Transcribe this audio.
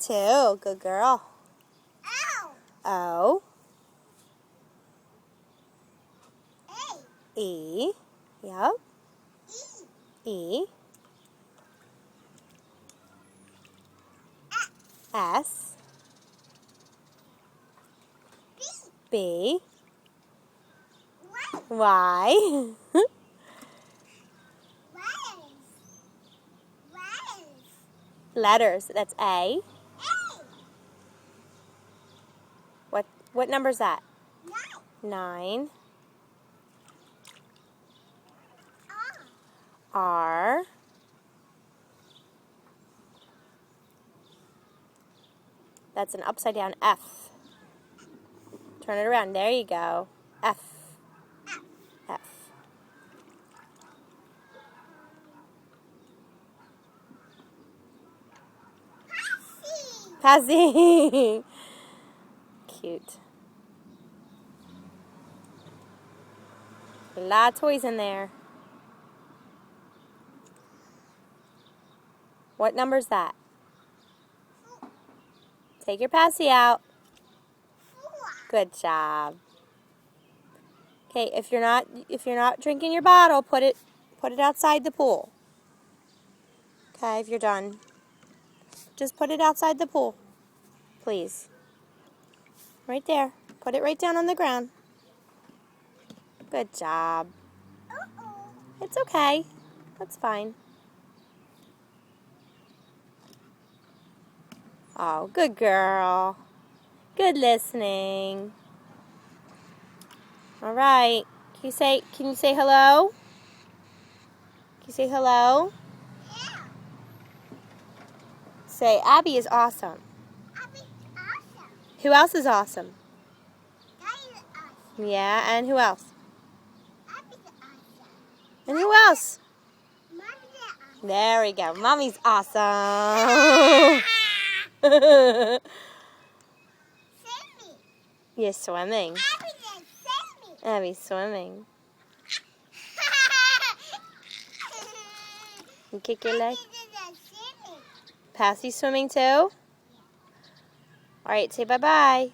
too. Good girl. O. E. Yep. E. S. B. Y. Letters. That's A. What number's that? 9. R. That's an upside down F. Turn it around. There you go. F. F. Passing. Cute. A lot of toys in there. What number's that? Take your passy out. Good job. Okay, if you're not drinking your bottle, put it outside the pool. Okay, if you're done. Just put it outside the pool. Please. Right there. Put it right down on the ground. Good job. It's okay. That's fine. Oh, good girl. Good listening. All right. Can you say hello? Can you say hello? Yeah. Say, Abby is awesome. Abby's awesome. Who else is awesome? Daddy's awesome. Yeah, and who else? Abby's awesome. And who else? Mommy's awesome. There we go. Mommy's awesome. Sammy. You're swimming. Abby did Sammy. Abby's swimming. You kick your leg. Abby did Sammy. Passy's swimming too? All right, say bye-bye.